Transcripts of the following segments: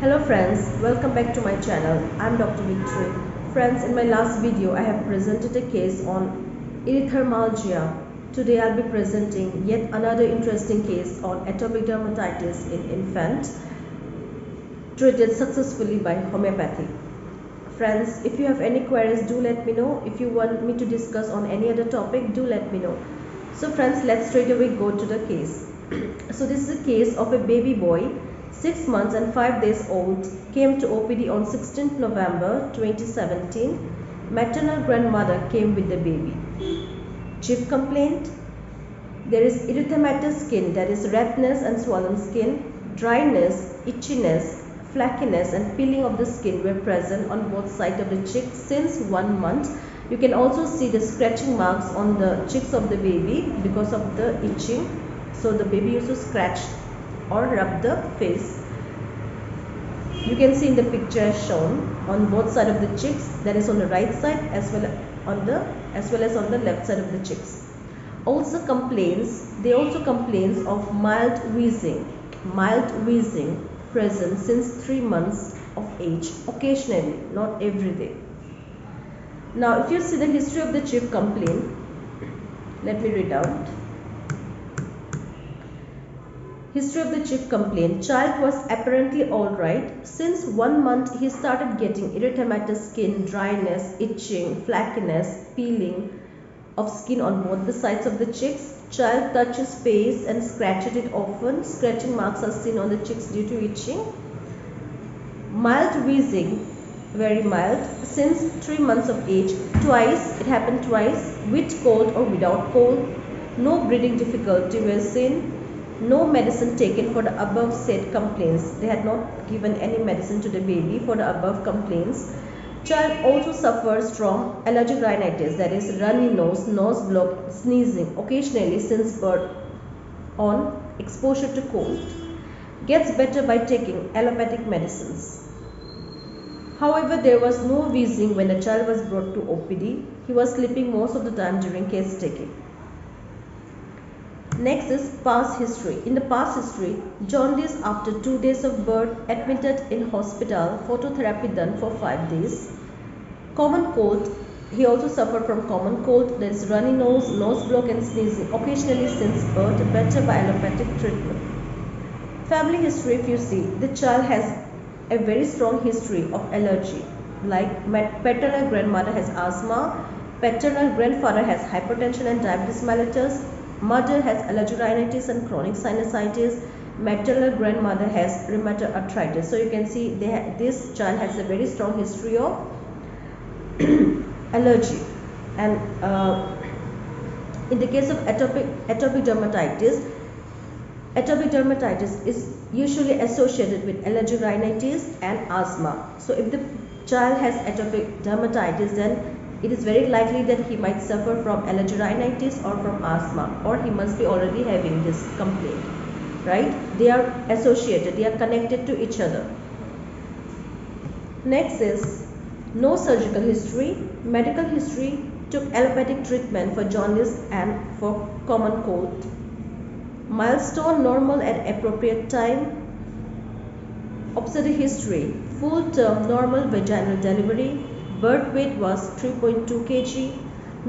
Hello friends, welcome back to my channel. I'm Dr. Victory. Friends, in my last video I have presented a case on erythralgia. Today I'll be presenting yet another interesting case on atopic dermatitis in infant treated successfully by homeopathy. Friends, if you have any queries, do let me know. If you want me to discuss on any other topic, do let me know. So friends, let's straight away go to the case. So this is a case of a baby boy 6 months and 5 days old, came to OPD on 16th November 2017. Maternal grandmother came with the baby. Chief complaint: there is erythematous skin, that is redness and swollen skin, dryness, itchiness, flackiness and peeling of the skin were present on both sides of the cheek since 1 month. You can also see the scratching marks on the cheeks of the baby because of the itching. So the baby used to scratch or rub the face. You can see in the picture shown on both sides of the cheeks, that is on the right side as well as on the left side of the cheeks. They also complains of mild wheezing present since 3 months of age, occasionally, not every day. Now if you see the history of the chief complaint, let me read out. History of the chief complaint: child was apparently alright. Since 1 month he started getting erythematous skin, dryness, itching, flackiness, peeling of skin on both the sides of the cheeks. Child touches face and scratches it often. Scratching marks are seen on the cheeks due to itching. Mild wheezing, very mild, since 3 months of age. It happened twice, with cold or without cold. No breathing difficulty was seen. No medicine taken for the above said complaints. They had not given any medicine to the baby for the above complaints. Child also suffers from allergic rhinitis, that is runny nose, nose block, sneezing occasionally since birth on exposure to cold. Gets better by taking allopathic medicines. However, there was no wheezing when the child was brought to OPD. He was sleeping most of the time during case taking. Next is past history. In the past history, jaundice after 2 days of birth, admitted in hospital, phototherapy done for 5 days. Common cold, he also suffered from common cold, that is runny nose, nose block and sneezing occasionally since birth, better by allopathic treatment. Family history: if you see, the child has a very strong history of allergy, like paternal grandmother has asthma, paternal grandfather has hypertension and diabetes mellitus, mother has allergic rhinitis and chronic sinusitis, maternal grandmother has rheumatoid arthritis. So you can see this child has a very strong history of allergy. And in the case of atopic dermatitis is usually associated with allergic rhinitis and asthma. So if the child has atopic dermatitis, then it is very likely that he might suffer from allergic rhinitis or from asthma, or he must be already having this complaint, right? They are associated, they are connected to each other. Next is no surgical history. Medical history: took allopathic treatment for jaundice and for common cold. Milestone normal at appropriate time. Obstetric history: full term normal vaginal delivery. Birth weight was 3.2 kg.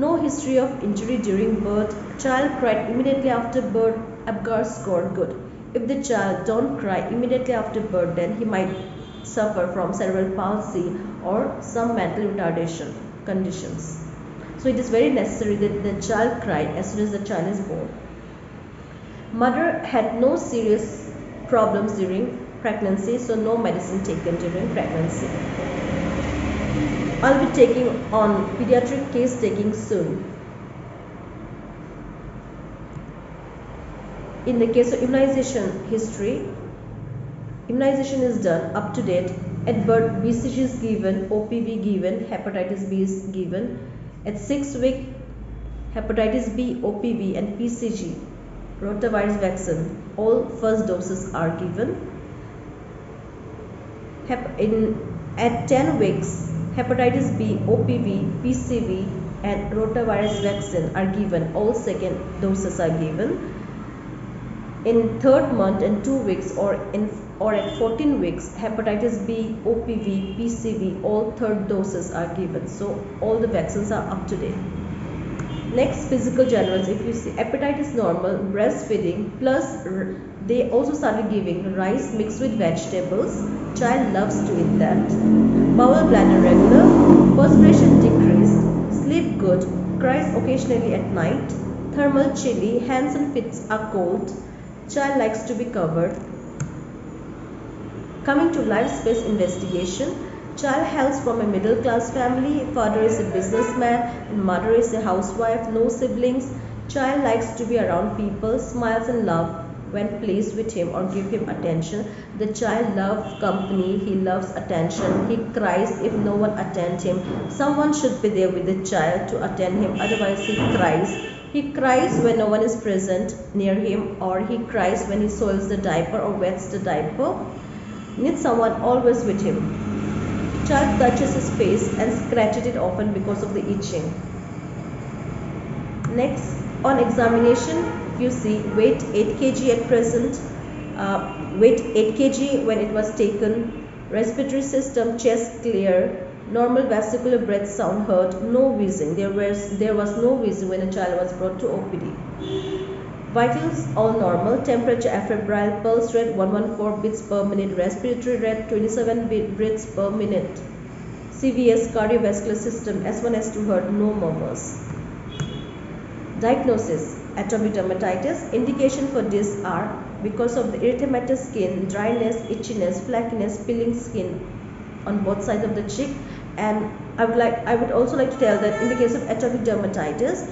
No history of injury during birth. Child cried immediately after birth. Apgar score good. If the child don't cry immediately after birth, then he might suffer from cerebral palsy or some mental retardation conditions. So it is very necessary that the child cry as soon as the child is born. Mother had no serious problems during pregnancy, so no medicine taken during pregnancy. I'll be taking on pediatric case taking soon. In the case of immunization history, immunization is done up to date. At birth, BCG is given, OPV given, hepatitis B is given. At 6 weeks, hepatitis B, OPV and PCG, rotavirus vaccine, all first doses are given. At 10 weeks, hepatitis B, OPV, PCV and rotavirus vaccine are given. All second doses are given. In 3rd month and 2 weeks, or in or at 14 weeks, hepatitis B, OPV, PCV, all third doses are given. So all the vaccines are up to date. Next, physical generals. If you see hepatitis normal, breastfeeding, plus they also started giving rice mixed with vegetables. Child loves to eat that. Bowel bladder regular, perspiration decreased, sleep good, cries occasionally at night, thermal chilly, hands and feet are cold, child likes to be covered. Coming to life space investigation, child hails from a middle class family, father is a businessman and mother is a housewife, no siblings. Child likes to be around people, smiles and love when pleased with him or give him attention. The child loves company, he loves attention, he cries if no one attends him. Someone should be there with the child to attend him, otherwise he cries. He cries when no one is present near him, or he cries when he soils the diaper or wets the diaper. Needs someone always with him. Child touches his face and scratches it often because of the itching. Next, on examination, you see weight 8 kg at present, weight 8 kg when it was taken, respiratory system chest clear, normal vesicular breath sound heard, no wheezing. There was no wheezing when a child was brought to OPD. Vitals all normal, temperature afebrile, pulse rate 114 beats per minute, respiratory rate 27 beats per minute. CVS cardiovascular system S1 S2 heard, no murmurs. Diagnosis: atopic dermatitis. Indication for this are because of the erythematous skin, dryness, itchiness, flakiness, peeling skin on both sides of the cheek. And I would also like to tell that in the case of atopic dermatitis,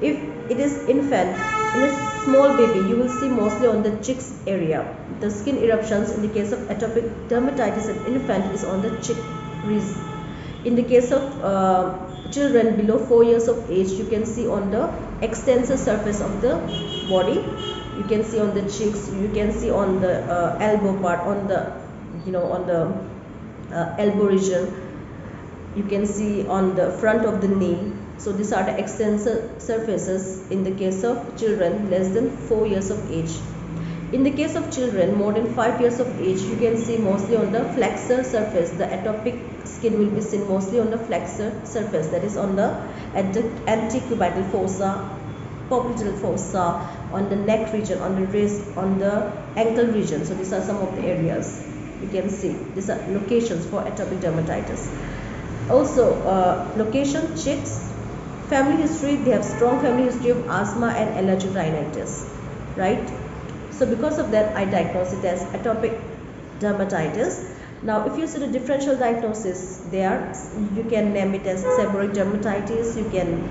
if it is infant, in a small baby, you will see mostly on the cheeks area. The skin eruptions in the case of atopic dermatitis in infant is on the cheek region. In the case of children below 4 years of age, you can see on the extensor surface of the body. You can see on the cheeks, you can see on the elbow part, on the elbow region. You can see on the front of the knee. So these are the extensor surfaces in the case of children less than 4 years of age. In the case of children more than 5 years of age, you can see mostly on the flexor surface. The atopic skin will be seen mostly on the flexor surface, that is on the antecubital fossa, popliteal fossa, on the neck region, on the wrist, on the ankle region. So these are some of the areas you can see. These are locations for atopic dermatitis. Also, location checks. Family history, they have strong family history of asthma and allergic rhinitis, right? So because of that, I diagnose it as atopic dermatitis. Now, if you see the differential diagnosis there, you can name it as seborrheic dermatitis. You can,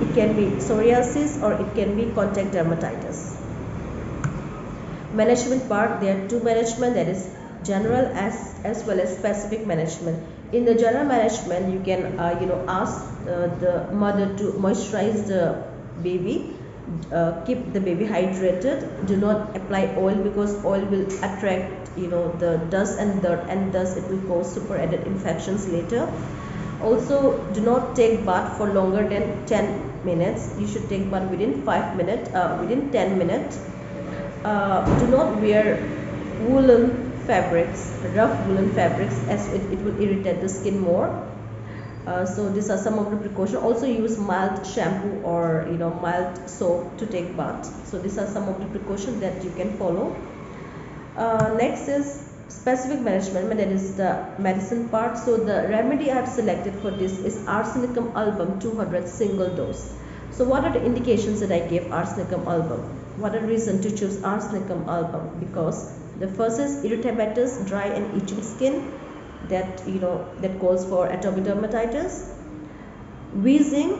it can be psoriasis or it can be contact dermatitis. Management part, there are two management, that is general as well as specific management. In the general management, you can ask the mother to moisturize the baby, keep the baby hydrated. Do not apply oil because oil will attract the dust and dirt, and thus it will cause super added infections later. Also, do not take bath for longer than 10 minutes. You should take bath within 5 minutes, within 10 minutes. Do not wear woolen fabrics, rough woolen fabrics, as it will irritate the skin more. So these are some of the precautions. Also use mild shampoo or mild soap to take bath. So these are some of the precautions that you can follow. Next is specific management, that is the medicine part. So the remedy I have selected for this is arsenicum album 200 single dose. So what are the indications that I gave arsenicum album? What are the reason to choose arsenicum album? Because the first is erythematous, dry and itching skin, that that calls for atopic dermatitis. Wheezing,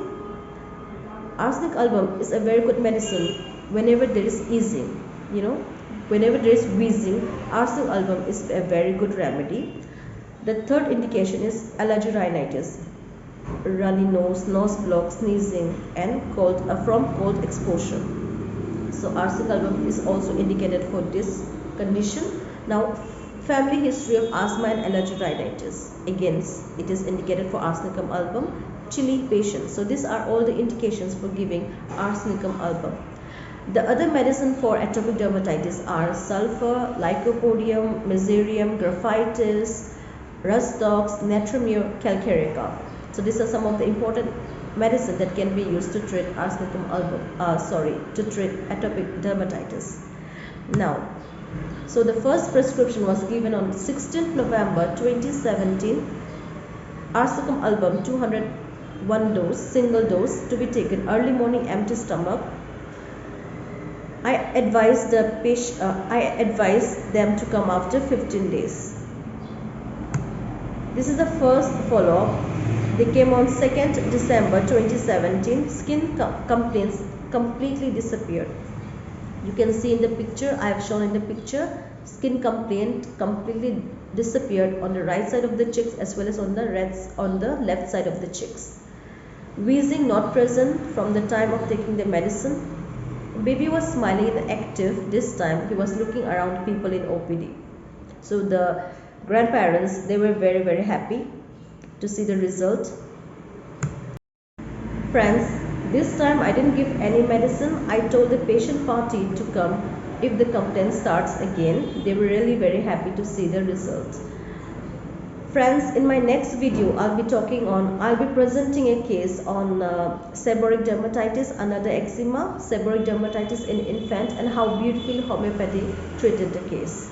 arsenic album is a very good medicine whenever there is easing. Whenever there is wheezing, arsenic album is a very good remedy. The third indication is allergic rhinitis, runny nose, nose block, sneezing, and cold from cold exposure. So arsenic album is also indicated for this condition. Now, family history of asthma and allergic rhinitis, again it is indicated for arsenicum album. Chilly patient. So these are all the indications for giving arsenicum album. The other medicine for atopic dermatitis are sulfur, lycopodium, mesothelium, graphitis, rustox, natrimur, calcareca. So these are some of the important medicine that can be used to treat to treat atopic dermatitis. Now, so the first prescription was given on 16th November 2017. Arsacum album 201 dose, single dose, to be taken early morning, empty stomach. I advise them to come after 15 days. This is the first follow-up. They came on 2nd December 2017. Skin complaints completely disappeared. You can see in the picture, I have shown in the picture, skin complaint completely disappeared on the right side of the cheeks as well as on the left side of the cheeks. Wheezing not present from the time of taking the medicine. Baby was smiling and active. This time he was looking around people in OPD. So the grandparents, they were very happy to see the result. Friends, this time I didn't give any medicine. I told the patient party to come if the complaint starts again. They were really very happy to see the result. Friends, in my next video, I'll be presenting a case on seborrheic dermatitis, another eczema, seborrheic dermatitis in infant, and how beautifully homeopathy treated the case.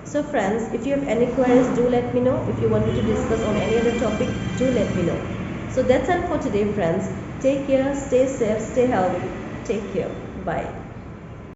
So friends, if you have any queries, do let me know. If you want me to discuss on any other topic, do let me know. So that's all for today, friends. Take care, stay safe, stay healthy. Take care. Bye.